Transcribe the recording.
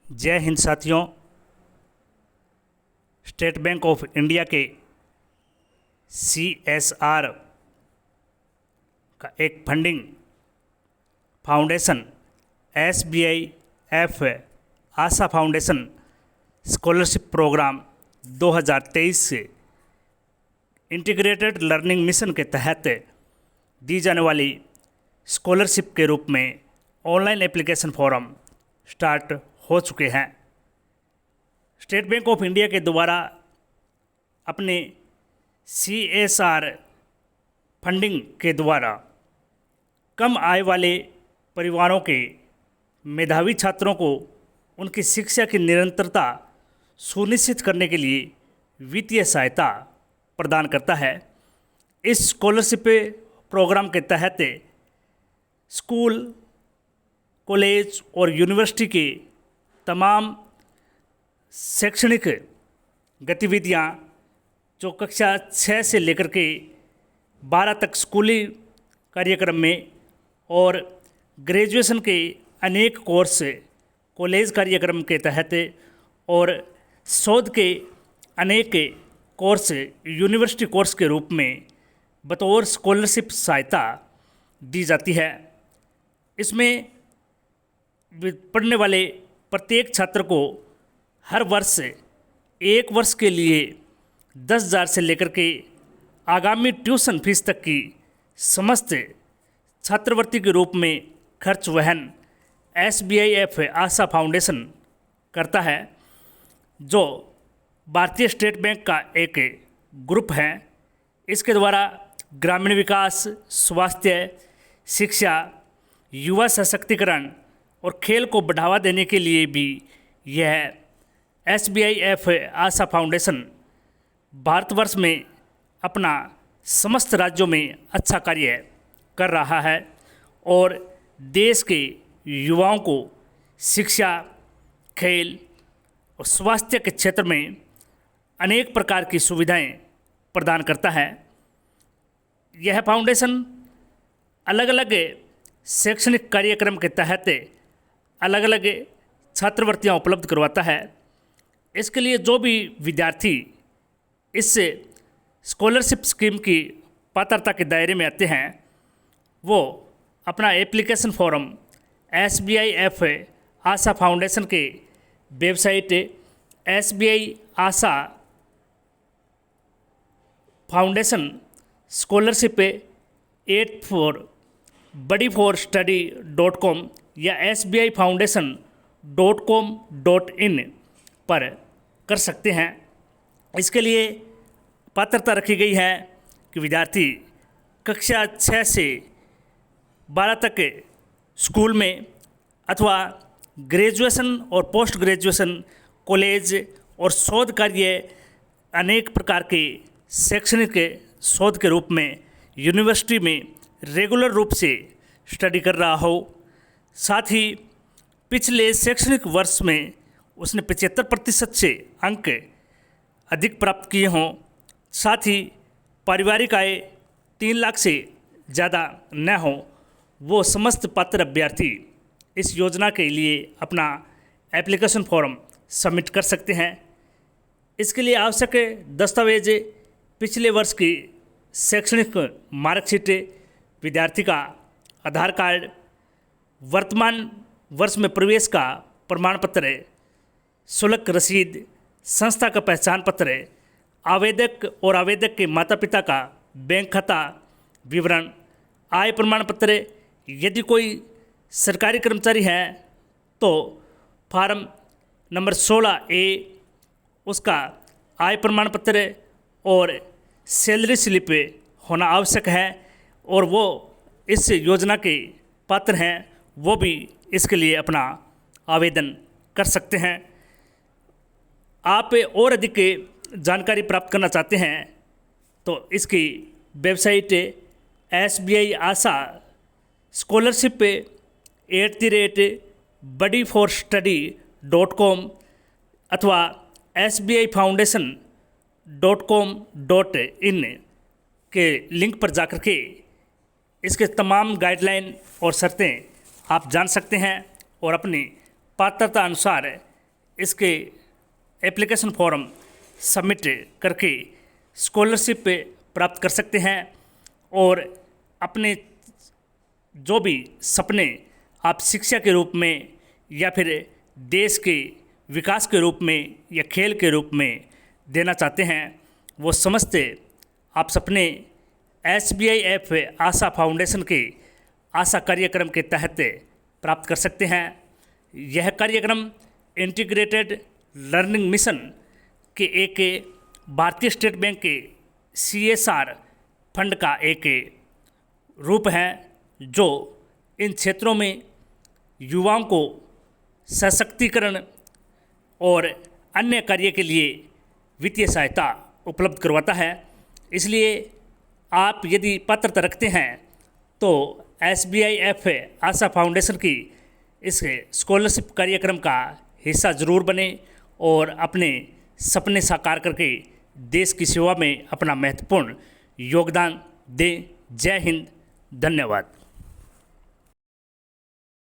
जय हिंद साथियों। State bank of India के CSR का एक फंडिंग फाउंडेशन SBIF आशा फाउंडेशन स्कॉलरशिप प्रोग्राम 2023 से इंटीग्रेटेड लर्निंग मिशन के तहत दी जाने वाली स्कॉलरशिप के रूप में ऑनलाइन एप्लीकेशन फॉर्म स्टार्ट हो चुके हैं। स्टेट बैंक ऑफ इंडिया के द्वारा अपने CSR फंडिंग के द्वारा कम आय वाले परिवारों के मेधावी छात्रों को उनकी शिक्षा की निरंतरता सुनिश्चित करने के लिए वित्तीय सहायता प्रदान करता है। इस स्कॉलरशिप प्रोग्राम के तहत स्कूल, कॉलेज और यूनिवर्सिटी के तमाम शैक्षणिक गतिविधियां जो कक्षा 6 से लेकर के 12 तक स्कूली कार्यक्रम में और ग्रेजुएशन के अनेक कोर्स कॉलेज कार्यक्रम के तहत और शोध के अनेक कोर्स यूनिवर्सिटी कोर्स के रूप में बतौर स्कॉलरशिप सहायता दी जाती है। इसमें पढ़ने वाले प्रत्येक छात्र को हर वर्ष 1 वर्ष के लिए 10,000 से लेकर के आगामी ट्यूशन फीस तक की समस्त छात्रवृत्ति के रूप में खर्च वहन SBIF आशा फाउंडेशन करता है, जो भारतीय स्टेट बैंक का एक ग्रुप है। इसके द्वारा ग्रामीण विकास, स्वास्थ्य, शिक्षा, युवा सशक्तिकरण और खेल को बढ़ावा देने के लिए भी यह SBIF आशा फाउंडेशन भारतवर्ष में अपना समस्त राज्यों में अच्छा कार्य कर रहा है और देश के युवाओं को शिक्षा, खेल और स्वास्थ्य के क्षेत्र में अनेक प्रकार की सुविधाएं प्रदान करता है। यह फाउंडेशन अलग अलग शैक्षणिक कार्यक्रम के तहत अलग अलग छात्रवृत्तियां उपलब्ध करवाता है। इसके लिए जो भी विद्यार्थी इस स्कॉलरशिप स्कीम की पात्रता के दायरे में आते हैं, वो अपना एप्लीकेशन फॉर्म SBIF आशा फाउंडेशन के वेबसाइट SBI आशा फाउंडेशन स्कॉलरशिप 84body4study.com या sbifoundation.com.in पर कर सकते हैं। इसके लिए पात्रता रखी गई है कि विद्यार्थी कक्षा 6 से 12 तक स्कूल में अथवा ग्रेजुएशन और पोस्ट ग्रेजुएशन, कॉलेज और शोध कार्य अनेक प्रकार के शैक्षणिक शोध के रूप में यूनिवर्सिटी में रेगुलर रूप से स्टडी कर रहा हो, साथ ही पिछले शैक्षणिक वर्ष में उसने 75% से अंक अधिक प्राप्त किए हों, साथ ही पारिवारिक आय 3 लाख से ज़्यादा न हो, वो समस्त पात्र अभ्यर्थी इस योजना के लिए अपना एप्लीकेशन फॉर्म सबमिट कर सकते हैं। इसके लिए आवश्यक दस्तावेज पिछले वर्ष की शैक्षणिक मार्कशीट, विद्यार्थी का आधार कार्ड, वर्तमान वर्ष में प्रवेश का प्रमाण पत्र, शुल्क रसीद, संस्था का पहचान पत्र, आवेदक और आवेदक के माता पिता का बैंक खाता विवरण, आय प्रमाण पत्र, यदि कोई सरकारी कर्मचारी है तो फार्म नंबर 16A उसका आय प्रमाण पत्र और सैलरी स्लिप होना आवश्यक है, और वो इस योजना के पात्र हैं, वो भी इसके लिए अपना आवेदन कर सकते हैं। आप और अधिक जानकारी प्राप्त करना चाहते हैं तो इसकी वेबसाइट SBI आशा स्कॉलरशिप @body4study.com अथवा sbifoundation.com.in के लिंक पर जाकर के इसके तमाम गाइडलाइन और शर्तें आप जान सकते हैं और अपनी पात्रता अनुसार इसके एप्लीकेशन फॉर्म सबमिट करके स्कॉलरशिप प्राप्त कर सकते हैं और अपने जो भी सपने आप शिक्षा के रूप में या फिर देश के विकास के रूप में या खेल के रूप में देना चाहते हैं, वो समस्त आप सपने SBIF आशा फाउंडेशन के आशा कार्यक्रम के तहत प्राप्त कर सकते हैं। यह कार्यक्रम इंटीग्रेटेड लर्निंग मिशन के एक भारतीय स्टेट बैंक के CSR फंड का एक रूप है जो इन क्षेत्रों में युवाओं को सशक्तिकरण और अन्य कार्य के लिए वित्तीय सहायता उपलब्ध करवाता है। इसलिए आप यदि पात्रता रखते हैं तो SBIF आशा फाउंडेशन की इस स्कॉलरशिप कार्यक्रम का हिस्सा ज़रूर बने और अपने सपने साकार करके देश की सेवा में अपना महत्वपूर्ण योगदान दें। जय हिंद, धन्यवाद।